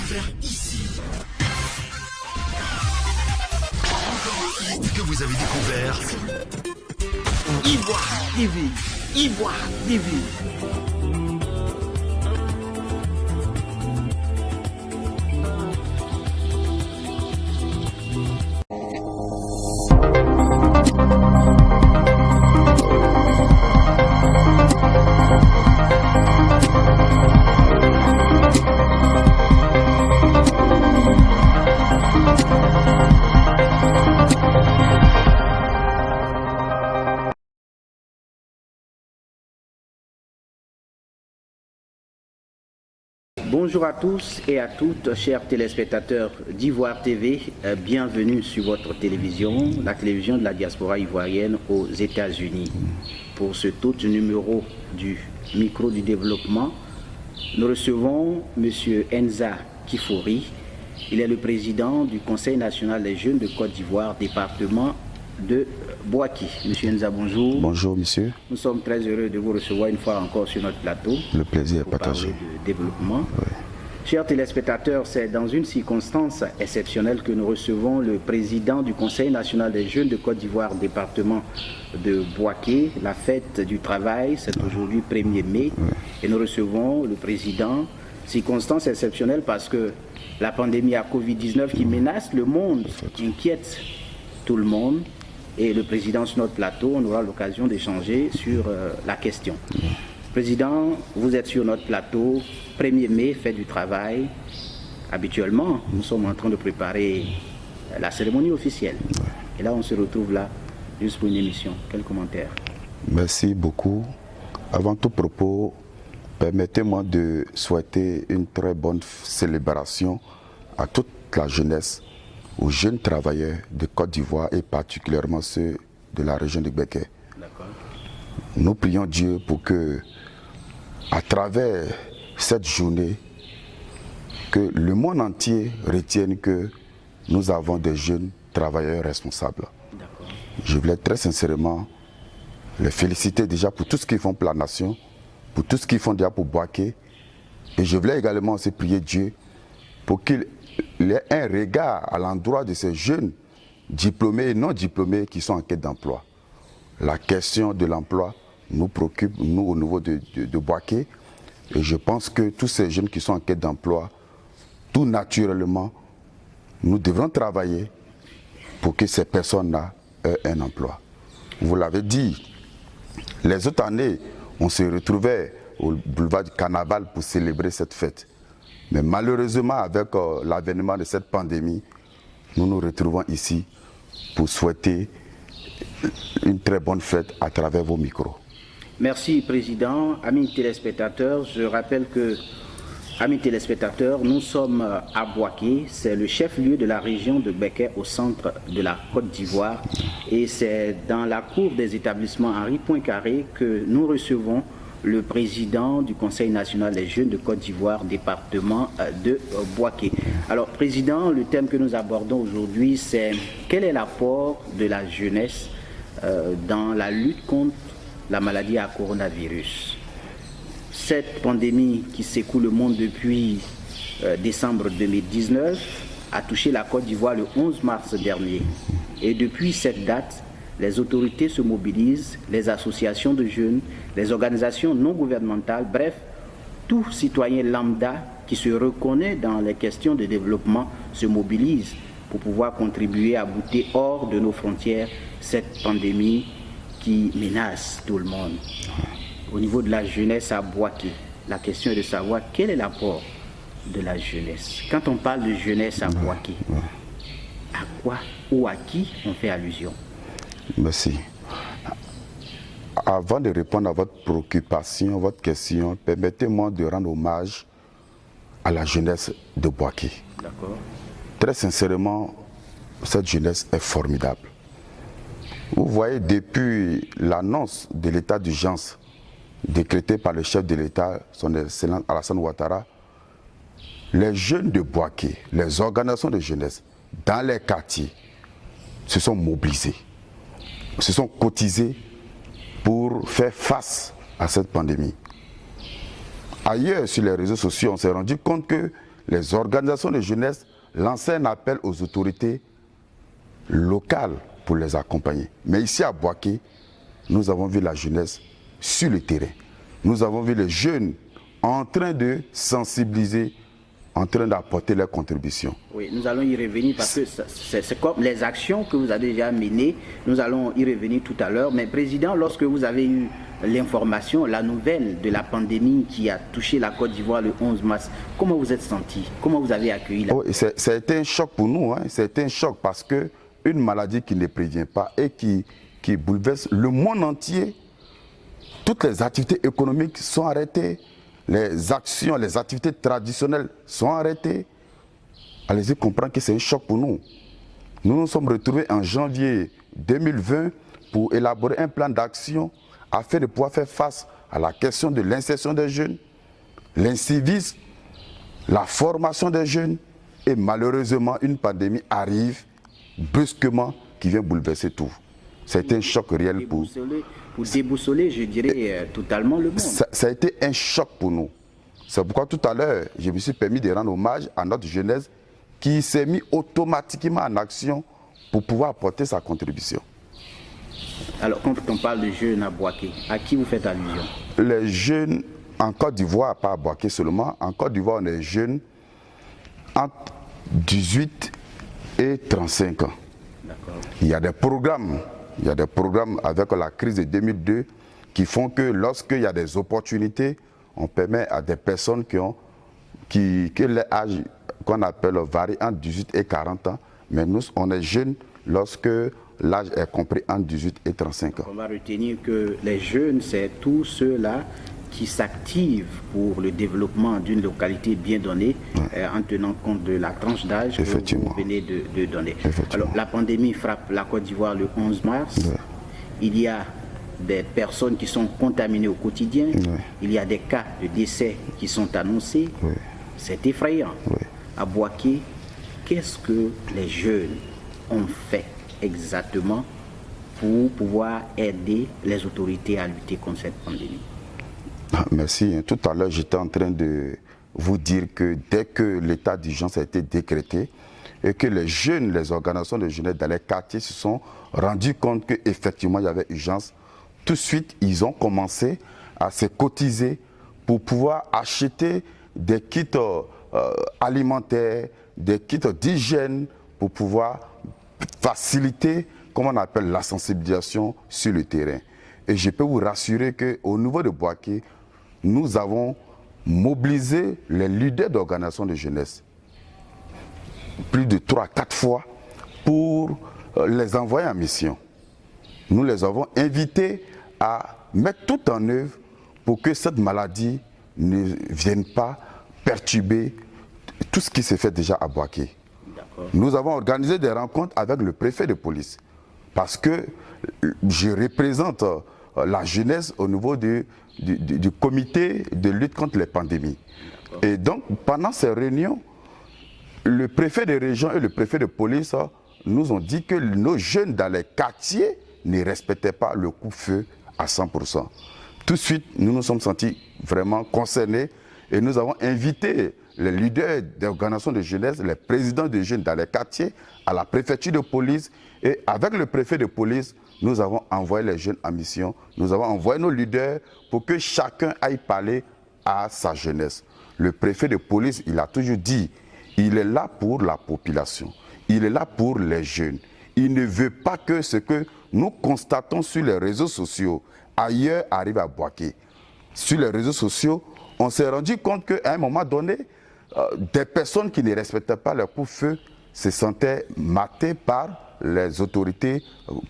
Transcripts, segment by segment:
faire ici? Encore un hit que vous avez découvert. Ivoire TV. Ivoire TV. Bonjour à tous et à toutes, chers téléspectateurs d'Ivoire TV. Bienvenue sur votre télévision, la télévision de la diaspora ivoirienne aux États-Unis. Pour ce tout numéro du micro du développement, nous recevons M. Enza Kifori. Il est le président du Conseil national des jeunes de Côte d'Ivoire, département de Bouaké. Monsieur Enza, bonjour. Bonjour, monsieur. Nous sommes très heureux de vous recevoir une fois encore sur notre plateau. Le plaisir est partagé. Pour parler de développement. Oui. Chers téléspectateurs, c'est dans une circonstance exceptionnelle que nous recevons le président du Conseil national des jeunes de Côte d'Ivoire, département de Bouaké. La fête du travail, c'est aujourd'hui 1er mai. Oui. Et nous recevons le président. Circonstance exceptionnelle parce que la pandémie à Covid-19 qui menace le monde, inquiète tout le monde. Et le président sur notre plateau, on aura l'occasion d'échanger sur la question. Président, vous êtes sur notre plateau, 1er mai, fête du travail. Habituellement, nous sommes en train de préparer la cérémonie officielle. Et là, on se retrouve là, juste pour une émission. Quel commentaire? Merci beaucoup. Avant tout propos, permettez-moi de souhaiter une très bonne célébration à toute la jeunesse, aux jeunes travailleurs de Côte d'Ivoire et particulièrement ceux de la région de Béké. Nous prions Dieu pour que, à travers cette journée, que le monde entier retienne que nous avons des jeunes travailleurs responsables. Je voulais très sincèrement les féliciter déjà pour tout ce qu'ils font pour la nation, pour tout ce qu'ils font déjà pour Bouaké. Et je voulais également aussi prier Dieu pour qu'il y ait un regard à l'endroit de ces jeunes diplômés et non diplômés qui sont en quête d'emploi. La question de l'emploi nous préoccupe, nous, au niveau de Bouaké. Et je pense que tous ces jeunes qui sont en quête d'emploi, tout naturellement, nous devrons travailler pour que ces personnes-là aient un emploi. Vous l'avez dit, les autres années, on se retrouvait au boulevard du Carnaval pour célébrer cette fête. Mais malheureusement, avec l'avènement de cette pandémie, nous nous retrouvons ici pour souhaiter une très bonne fête à travers vos micros. Merci, Président. Amis téléspectateurs, je rappelle que, amis téléspectateurs, nous sommes à Bouaké. C'est le chef-lieu de la région de Béké au centre de la Côte d'Ivoire. Et c'est dans la cour des établissements Henri Poincaré que nous recevons le président du Conseil national des jeunes de Côte d'Ivoire, département de Bouaké. Alors, Président, le thème que nous abordons aujourd'hui, c'est quel est l'apport de la jeunesse dans la lutte contre la maladie à coronavirus. Cette pandémie qui secoue le monde depuis décembre 2019 a touché la Côte d'Ivoire le 11 mars dernier. Et depuis cette date, les autorités se mobilisent, les associations de jeunes, les organisations non gouvernementales, bref, tout citoyen lambda qui se reconnaît dans les questions de développement se mobilise pour pouvoir contribuer à bouter hors de nos frontières cette pandémie qui menace tout le monde. Au niveau de la jeunesse à Bouaké, la question est de savoir quel est l'apport de la jeunesse. Quand on parle de jeunesse à Bouaké, à quoi ou à qui on fait allusion? Merci. Avant de répondre à votre préoccupation, votre question, permettez-moi de rendre hommage à la jeunesse de Bouaké. D'accord. Très sincèrement, cette jeunesse est formidable. Vous voyez, depuis l'annonce de l'état d'urgence décrété par le chef de l'État, son Excellence Alassane Ouattara, les jeunes de Bouaké, les organisations de jeunesse, dans les quartiers, se sont mobilisés, se sont cotisés pour faire face à cette pandémie. Ailleurs, sur les réseaux sociaux, on s'est rendu compte que les organisations de jeunesse lançaient un appel aux autorités locales pour les accompagner. Mais ici à Boaké, nous avons vu la jeunesse sur le terrain. Nous avons vu les jeunes en train de sensibiliser, en train d'apporter leur contribution. Oui, nous allons y revenir parce que c'est comme les actions que vous avez déjà menées. Nous allons y revenir tout à l'heure. Mais Président, lorsque vous avez eu l'information, la nouvelle de la pandémie qui a touché la Côte d'Ivoire le 11 mars, comment vous êtes senti? Comment vous avez accueilli la... Ça a été un choc pour nous. C'était un choc parce qu'une maladie qui ne prévient pas et qui bouleverse le monde entier, toutes les activités économiques sont arrêtées, les actions, les activités traditionnelles sont arrêtées. Allez-y comprendre que c'est un choc pour nous. Nous nous sommes retrouvés en janvier 2020 pour élaborer un plan d'action afin de pouvoir faire face à la question de l'insertion des jeunes, l'incivisme, la formation des jeunes. Et malheureusement, une pandémie arrive brusquement qui vient bouleverser tout. C'est un choc réel pour... Pour déboussoler, je dirais, totalement le monde. Ça a été un choc pour nous. C'est pourquoi tout à l'heure, je me suis permis de rendre hommage à notre jeunesse qui s'est mis automatiquement en action pour pouvoir apporter sa contribution. Alors, quand on parle de jeunes à Boaké, à qui vous faites allusion? Les jeunes en Côte d'Ivoire, pas à Boaké seulement, en Côte d'Ivoire, on est jeunes entre 18 et 35 ans. Il y a des programmes. Il y a des programmes avec la crise de 2002 qui font que lorsqu'il y a des opportunités, on permet à des personnes que l'âge qu'on appelle varie entre 18 et 40 ans. Mais nous, on est jeunes lorsque l'âge est compris entre 18 et 35 ans. On va retenir que les jeunes, c'est tous ceux-là qui s'activent pour le développement d'une localité bien donnée, en tenant compte de la tranche d'âge que vous venez de donner. Alors, la pandémie frappe la Côte d'Ivoire le 11 mars. Il y a des personnes qui sont contaminées au quotidien. Il y a des cas de décès qui sont annoncés. C'est effrayant. À Boaké, qu'est-ce que les jeunes ont fait exactement pour pouvoir aider les autorités à lutter contre cette pandémie? Merci. Tout à l'heure, j'étais en train de vous dire que dès que l'état d'urgence a été décrété et que les jeunes, les organisations de jeunesse dans les quartiers se sont rendus compte qu'effectivement il y avait urgence, tout de suite, ils ont commencé à se cotiser pour pouvoir acheter des kits alimentaires, des kits d'hygiène pour pouvoir faciliter, comme on appelle, la sensibilisation sur le terrain. Et je peux vous rassurer qu'au niveau de Boaké, nous avons mobilisé les leaders d'organisations de jeunesse plus de 3 à 4 fois pour les envoyer en mission. Nous les avons invités à mettre tout en œuvre pour que cette maladie ne vienne pas perturber tout ce qui s'est fait déjà à Boaké. Nous avons organisé des rencontres avec le préfet de police parce que je représente la jeunesse au niveau du comité de lutte contre les pandémies. Et donc, pendant ces réunions, le préfet de région et le préfet de police nous ont dit que nos jeunes dans les quartiers ne respectaient pas le coup-feu à 100%. Tout de suite, nous nous sommes sentis vraiment concernés et nous avons invité les leaders des organisations de jeunesse, les présidents de jeunes dans les quartiers, à la préfecture de police. Et avec le préfet de police, nous avons envoyé les jeunes en mission. Nous avons envoyé nos leaders pour que chacun aille parler à sa jeunesse. Le préfet de police, il a toujours dit, il est là pour la population. Il est là pour les jeunes. Il ne veut pas que ce que nous constatons sur les réseaux sociaux ailleurs arrive à Boaké. Sur les réseaux sociaux, on s'est rendu compte qu'à un moment donné, des personnes qui ne respectaient pas leur coup-feu se sentaient matées par les autorités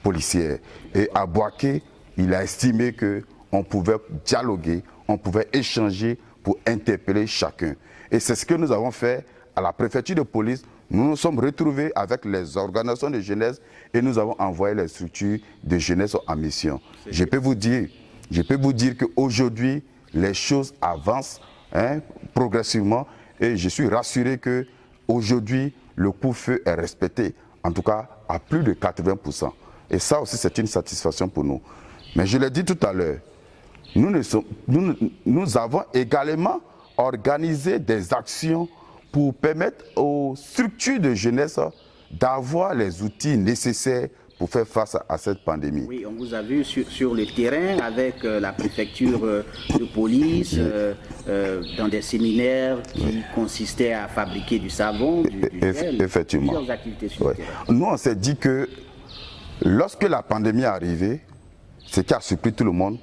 policières. Et à Boaké, il a estimé qu'on pouvait dialoguer, on pouvait échanger pour interpeller chacun. Et c'est ce que nous avons fait à la préfecture de police. Nous nous sommes retrouvés avec les organisations de jeunesse et nous avons envoyé les structures de jeunesse en mission. Je peux vous dire qu'aujourd'hui, les choses avancent progressivement et je suis rassuré qu'aujourd'hui, le coup-feu est respecté, en tout cas à plus de 80%. Et ça aussi, c'est une satisfaction pour nous. Mais je l'ai dit tout à l'heure, nous avons également organisé des actions pour permettre aux structures de jeunesse d'avoir les outils nécessaires pour faire face à cette pandémie. Oui, on vous a vu sur le terrain avec la préfecture de police, dans des séminaires qui consistaient à fabriquer du savon, du gel, effectivement. Plusieurs activités sur le terrain. Nous, on s'est dit que lorsque la pandémie est arrivée, ce qui a surpris tout le monde,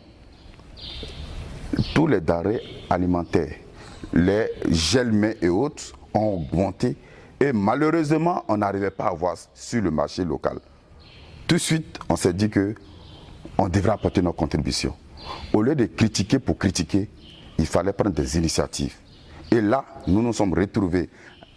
tous les denrées alimentaires, les gels-mains et autres ont augmenté et malheureusement, on n'arrivait pas à voir sur le marché local. Tout de suite, on s'est dit qu'on devrait apporter notre contribution. Au lieu de critiquer pour critiquer, il fallait prendre des initiatives. Et là, nous nous sommes retrouvés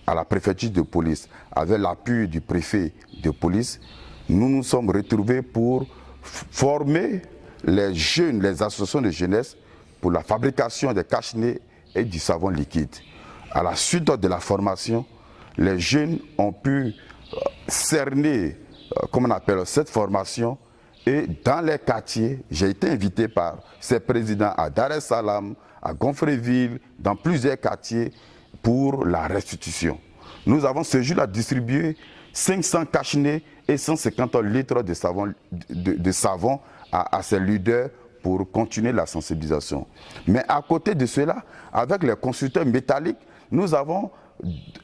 à la préfecture de police, avec l'appui du préfet de police. Nous nous sommes retrouvés pour former les jeunes, les associations de jeunesse, pour la fabrication des cache-nez et du savon liquide. À la suite de la formation, les jeunes ont pu cerner, comme on appelle cette formation, et dans les quartiers, j'ai été invité par ces présidents à Dar es Salaam, à Gonfreville, dans plusieurs quartiers pour la restitution. Nous avons ce jour-là distribué 500 cache-nez et 150 litres de savon à ces leaders pour continuer la sensibilisation. Mais à côté de cela, avec les constructeurs métalliques, nous avons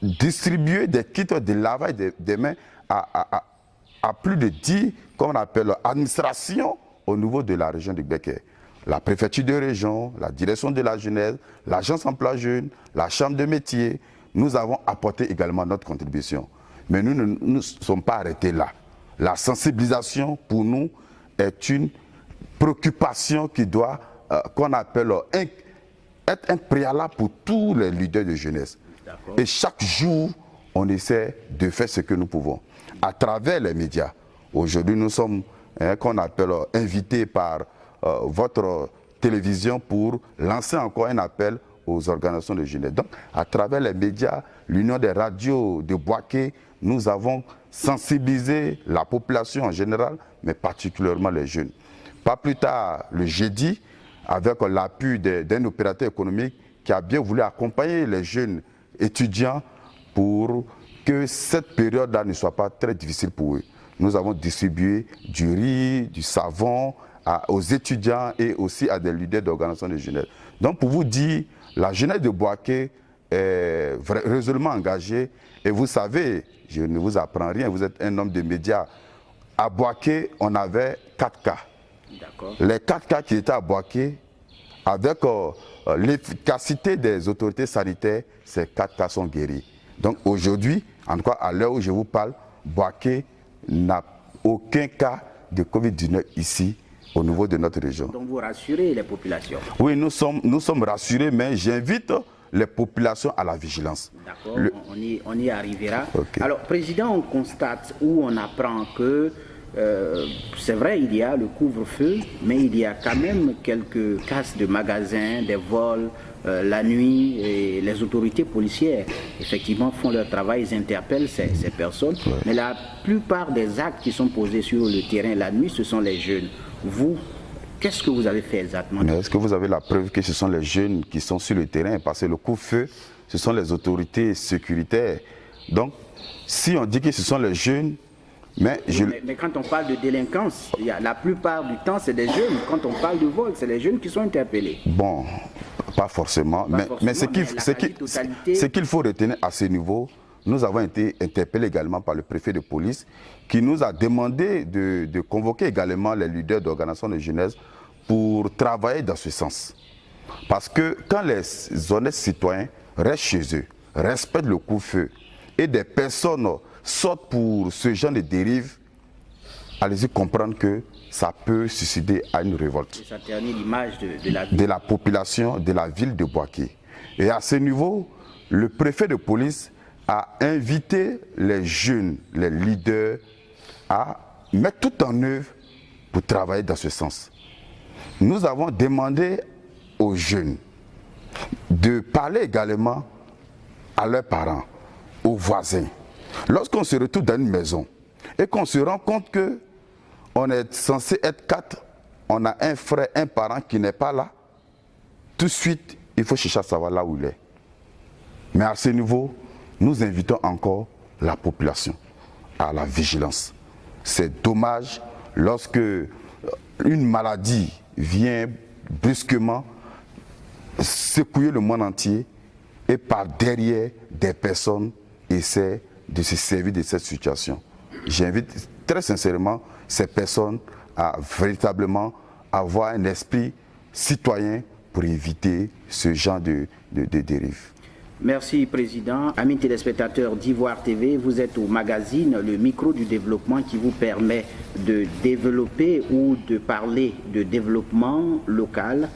distribué des kits de lavage des mains à plus de 10, comme on appelle, administrations au niveau de la région de Becker. La préfecture de région, la direction de la jeunesse, l'agence emploi jeune, la chambre de métier, nous avons apporté également notre contribution. Mais nous ne nous sommes pas arrêtés là. La sensibilisation, pour nous, est une préoccupation qui doit, qu'on appelle, être un préalable pour tous les leaders de jeunesse. Et chaque jour, on essaie de faire ce que nous pouvons. À travers les médias. Aujourd'hui, nous sommes, qu'on appelle, invités par votre télévision pour lancer encore un appel aux organisations de jeunesse. Donc, à travers les médias, l'Union des radios de Boaké, nous avons sensibilisé la population en général, mais particulièrement les jeunes. Pas plus tard, le jeudi, avec l'appui d'un opérateur économique qui a bien voulu accompagner les jeunes étudiants pour que cette période-là ne soit pas très difficile pour eux. Nous avons distribué du riz, du savon aux étudiants et aussi à des leaders d'organisations de jeunesse. Donc pour vous dire, la jeunesse de Boaké est résolument engagée et vous savez, je ne vous apprends rien, vous êtes un homme de médias. À Boaké, on avait 4 cas. Les 4 cas qui étaient à Boaké, avec l'efficacité des autorités sanitaires, ces 4 cas sont guéris. Donc aujourd'hui, en tout cas à l'heure où je vous parle, Boaké n'a aucun cas de Covid-19 ici, au niveau de notre région. Donc vous rassurez les populations? Oui, nous sommes rassurés, mais j'invite les populations à la vigilance. D'accord, on y arrivera. Okay. Alors, Président, on constate ou on apprend que c'est vrai, il y a le couvre-feu, mais il y a quand même quelques casses de magasins, des vols la nuit, et les autorités policières, effectivement, font leur travail, ils interpellent ces personnes. Ouais. Mais la plupart des actes qui sont posés sur le terrain la nuit, ce sont les jeunes. Vous, qu'est-ce que vous avez fait exactement? Mais est-ce que vous avez la preuve que ce sont les jeunes qui sont sur le terrain? Parce que le couvre-feu, ce sont les autorités sécuritaires. Donc, si on dit que ce sont les jeunes, mais quand on parle de délinquance, la plupart du temps, c'est des jeunes. Quand on parle de vol, c'est les jeunes qui sont interpellés. Bon, pas forcément. Mais ce qu'il faut retenir à ce niveau, nous avons été interpellés également par le préfet de police qui nous a demandé de convoquer également les leaders d'organisations de jeunesse pour travailler dans ce sens. Parce que quand les honnêtes citoyens restent chez eux, respectent le couvre-feu et des personnes sortent pour ce genre de dérive, allez-y comprendre que ça peut susciter à une révolte. Et ça ternit l'image de la population de la ville de Boaké. Et à ce niveau, le préfet de police a invité les jeunes, les leaders, à mettre tout en œuvre pour travailler dans ce sens. Nous avons demandé aux jeunes de parler également à leurs parents, aux voisins. Lorsqu'on se retrouve dans une maison et qu'on se rend compte qu'on est censé être 4, on a un frère, un parent qui n'est pas là, tout de suite, il faut chercher à savoir là où il est. Mais à ce niveau, nous invitons encore la population à la vigilance. C'est dommage lorsque une maladie vient brusquement secouer le monde entier et par derrière des personnes essaient de se servir de cette situation. J'invite très sincèrement ces personnes à véritablement avoir un esprit citoyen pour éviter ce genre de dérive. Merci, Président. Amis téléspectateurs d'Ivoire TV, vous êtes au magazine Le Micro du Développement qui vous permet de développer ou de parler de développement local.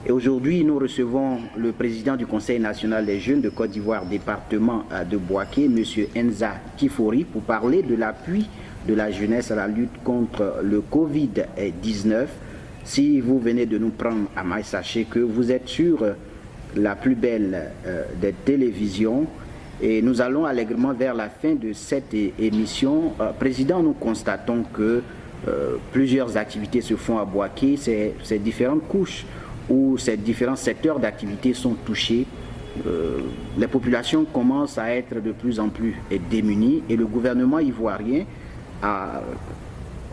Et aujourd'hui, nous recevons le président du Conseil national des jeunes de Côte d'Ivoire, département de Bouaké, M. Enza Kifori, pour parler de l'appui de la jeunesse à la lutte contre le Covid-19. Si vous venez de nous prendre à main, sachez que vous êtes sur la plus belle des télévisions et nous allons allègrement vers la fin de cette émission. Président, nous constatons que plusieurs activités se font à Bouaké, ces différentes couches où ces différents secteurs d'activité sont touchés. Les populations commencent à être de plus en plus démunies et le gouvernement ivoirien a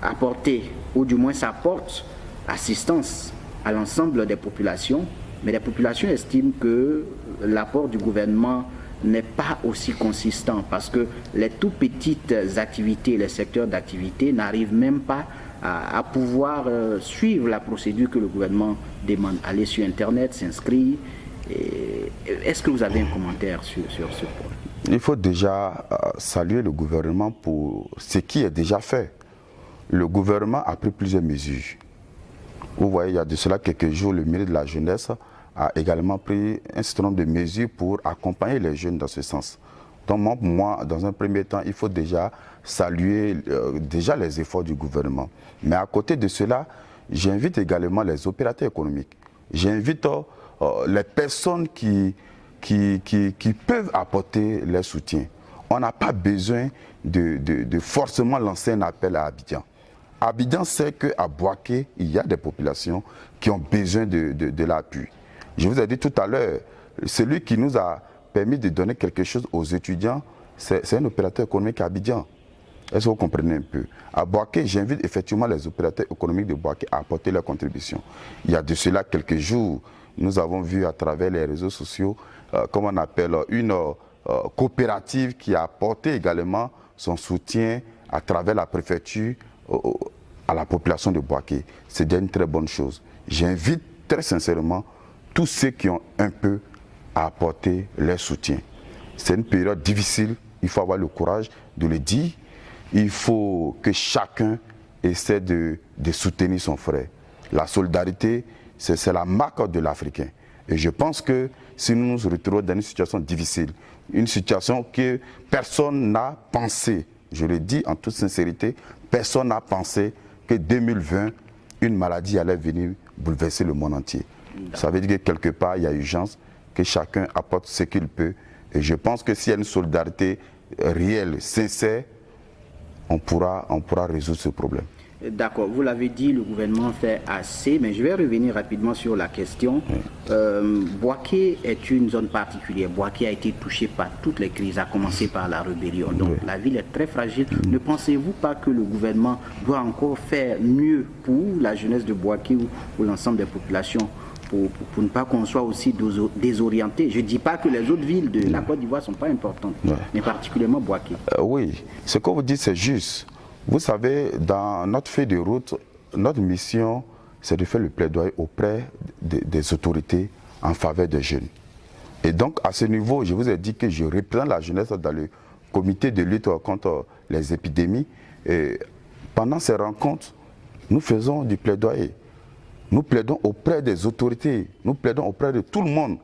apporté, ou du moins s'apporte, assistance à l'ensemble des populations. Mais les populations estiment que l'apport du gouvernement n'est pas aussi consistant parce que les tout petites activités, les secteurs d'activité n'arrivent même pas à pouvoir suivre la procédure que le gouvernement demande. Aller sur Internet, s'inscrire. Est-ce que vous avez un commentaire sur ce point? Il faut déjà saluer le gouvernement pour ce qui est déjà fait. Le gouvernement a pris plusieurs mesures. Vous voyez, il y a de cela quelques jours, le ministre de la Jeunesse a également pris un certain nombre de mesures pour accompagner les jeunes dans ce sens. Donc moi, dans un premier temps, il faut déjà saluer déjà les efforts du gouvernement. Mais à côté de cela, j'invite également les opérateurs économiques. J'invite les personnes qui peuvent apporter leur soutien. On n'a pas besoin de forcément lancer un appel à Abidjan. Abidjan sait qu'à Bouaké, il y a des populations qui ont besoin de l'appui. Je vous ai dit tout à l'heure, celui qui nous a permis de donner quelque chose aux étudiants, c'est un opérateur économique à Abidjan. Est-ce que vous comprenez un peu? À Bouaké, j'invite effectivement les opérateurs économiques de Bouaké à apporter leur contribution. Il y a de cela quelques jours, nous avons vu à travers les réseaux sociaux, comment on appelle, une coopérative qui a apporté également son soutien à travers la préfecture à la population de Bouaké. C'est une très bonne chose. J'invite très sincèrement tous ceux qui ont un peu à apporter leur soutien. C'est une période difficile, il faut avoir le courage de le dire. Il faut que chacun essaie de soutenir son frère. La solidarité, c'est la marque de l'Africain. Et je pense que si nous nous retrouvons dans une situation difficile, une situation que personne n'a pensé, je le dis en toute sincérité, personne n'a pensé que 2020, une maladie allait venir bouleverser le monde entier. Ça veut dire que quelque part, il y a urgence, que chacun apporte ce qu'il peut. Et je pense que s'il y a une solidarité réelle, sincère, on pourra résoudre ce problème. D'accord, vous l'avez dit, le gouvernement fait assez, mais je vais revenir rapidement sur la question. Bouaké est une zone particulière. Bouaké a été touché par toutes les crises, à commencer par la rébellion. Donc la ville est très fragile. Ne pensez-vous pas que le gouvernement doit encore faire mieux pour la jeunesse de Bouaké ou pour l'ensemble des populations pour ne pas qu'on soit aussi désorienté? Je ne dis pas que les autres villes de la Côte d'Ivoire ne sont pas importantes, mais particulièrement Bouaké. Oui, ce que vous dites, c'est juste. Vous savez, dans notre feuille de route, notre mission, c'est de faire le plaidoyer auprès des autorités en faveur des jeunes. Et donc, à ce niveau, je vous ai dit que je représente la jeunesse dans le comité de lutte contre les épidémies. Et pendant ces rencontres, nous faisons du plaidoyer. Nous plaidons auprès des autorités, nous plaidons auprès de tout le monde.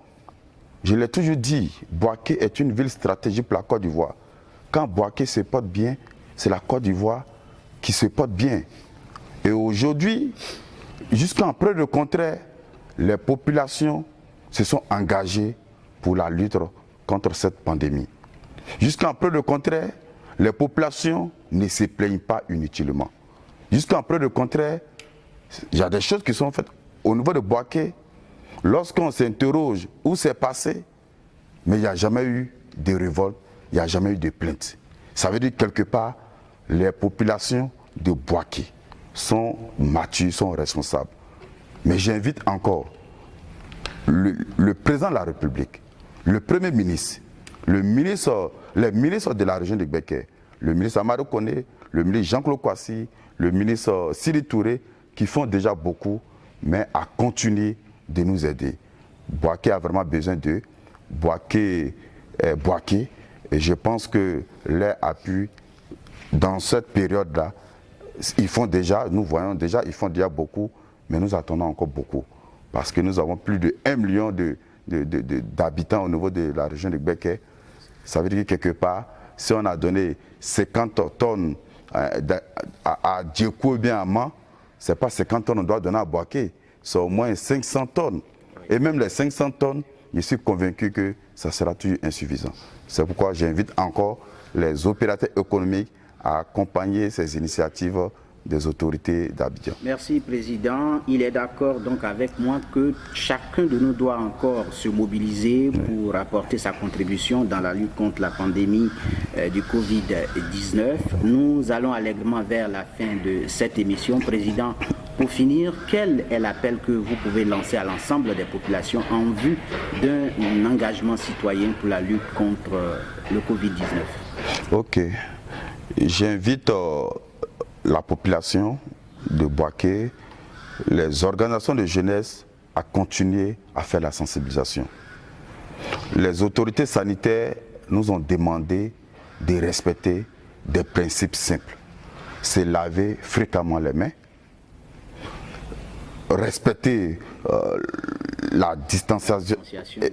Je l'ai toujours dit, Bouaké est une ville stratégique pour la Côte d'Ivoire. Quand Bouaké se porte bien, c'est la Côte d'Ivoire qui se porte bien. Et aujourd'hui, jusqu'en preuve de contraire, les populations se sont engagées pour la lutte contre cette pandémie. Jusqu'en preuve de contraire, les populations ne se plaignent pas inutilement. Jusqu'en preuve de contraire, il y a des choses qui sont faites au niveau de Bouaké. Lorsqu'on s'interroge où c'est passé, mais il n'y a jamais eu de révolte, il n'y a jamais eu de plainte. Ça veut dire que quelque part, les populations de Boaké sont matures, sont responsables. Mais j'invite encore le président de la République, le Premier ministre, les ministres de la région de Becker, le ministre Amadou Koné, le ministre Jean-Claude Kwasi, le ministre Sidi Touré, qui font déjà beaucoup, mais à continuer de nous aider. Boaké a vraiment besoin d'eux. Boaké, et je pense que leur appui, dans cette période-là, ils font déjà, nous voyons déjà, ils font déjà beaucoup, mais nous attendons encore beaucoup. Parce que nous avons plus de 1 million d'habitants au niveau de la région de Becker. Ça veut dire que quelque part, si on a donné 50 tonnes à Diekou ou bien à Man, ce n'est pas 50 tonnes qu'on doit donner à Boaké, c'est au moins 500 tonnes. Et même les 500 tonnes, je suis convaincu que ça sera toujours insuffisant. C'est pourquoi j'invite encore les opérateurs économiques à accompagner ces initiatives des autorités d'Abidjan. Merci, Président. Il est d'accord donc avec moi que chacun de nous doit encore se mobiliser pour apporter sa contribution dans la lutte contre la pandémie du Covid-19. Nous allons allègrement vers la fin de cette émission. Président, pour finir, quel est l'appel que vous pouvez lancer à l'ensemble des populations en vue d'un engagement citoyen pour la lutte contre le Covid-19? Ok. J'invite la population de Boaké, les organisations de jeunesse à continuer à faire la sensibilisation. Les autorités sanitaires nous ont demandé de respecter des principes simples. C'est laver fréquemment les mains, respecter la distanciation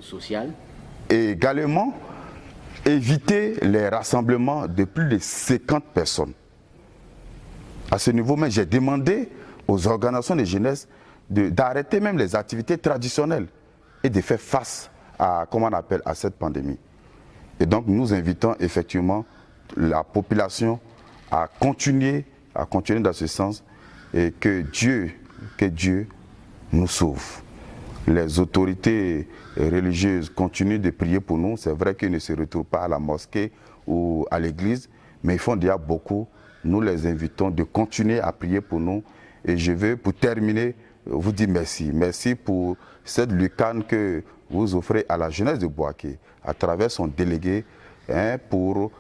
sociale et également éviter les rassemblements de plus de 50 personnes. À ce niveau, mais j'ai demandé aux organisations de jeunesse d'arrêter même les activités traditionnelles et de faire face à, comment on appelle, à cette pandémie. Et donc nous invitons effectivement la population à continuer dans ce sens et que Dieu nous sauve. Les autorités religieuses continuent de prier pour nous. C'est vrai qu'ils ne se retrouvent pas à la mosquée ou à l'église, mais ils font déjà beaucoup. Nous les invitons de continuer à prier pour nous. Et je veux, pour terminer, vous dire merci. Merci pour cette lucane que vous offrez à la jeunesse de Boaké, à travers son délégué, pour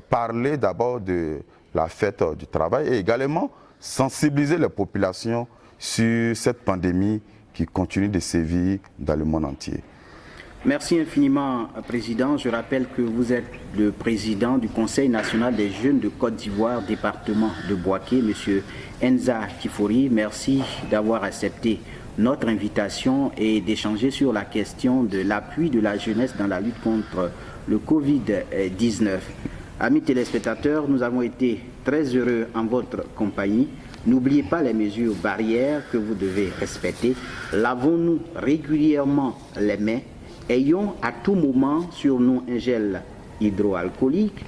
parler d'abord de la fête du travail et également sensibiliser les populations sur cette pandémie qui continue de sévir dans le monde entier. Merci infiniment, Président. Je rappelle que vous êtes le président du Conseil national des jeunes de Côte d'Ivoire, département de Boaké, M. Enza Kifori. Merci d'avoir accepté notre invitation et d'échanger sur la question de l'appui de la jeunesse dans la lutte contre le Covid-19. Amis téléspectateurs, nous avons été très heureux en votre compagnie. N'oubliez pas les mesures barrières que vous devez respecter. Lavons-nous régulièrement les mains. Ayons à tout moment sur nous un gel hydroalcoolique.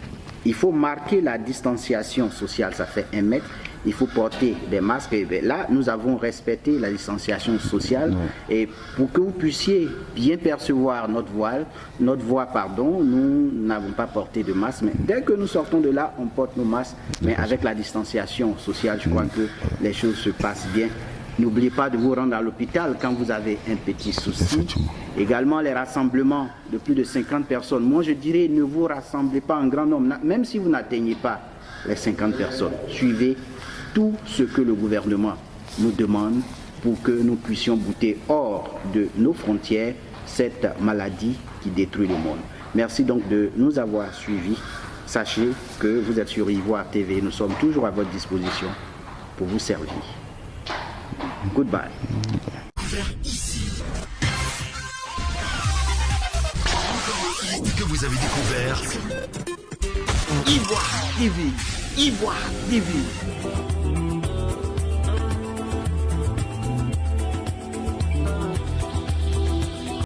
Il faut marquer la distanciation sociale, ça fait 1 mètre. Il faut porter des masques. Et là, nous avons respecté la distanciation sociale. Et pour que vous puissiez bien percevoir notre voix, nous n'avons pas porté de masque. Mais dès que nous sortons de là, on porte nos masques. Mais avec la distanciation sociale, je crois que les choses se passent bien. N'oubliez pas de vous rendre à l'hôpital quand vous avez un petit souci. Également, les rassemblements de plus de 50 personnes. Moi, je dirais, ne vous rassemblez pas en grand nombre. Même si vous n'atteignez pas les 50 personnes, suivez tout ce que le gouvernement nous demande pour que nous puissions bouter hors de nos frontières cette maladie qui détruit le monde. Merci donc de nous avoir suivis. Sachez que vous êtes sur Ivoire TV. Nous sommes toujours à votre disposition pour vous servir. Goodbye. Ici. Que vous avez découvert Ivoire TV. Ivoire TV.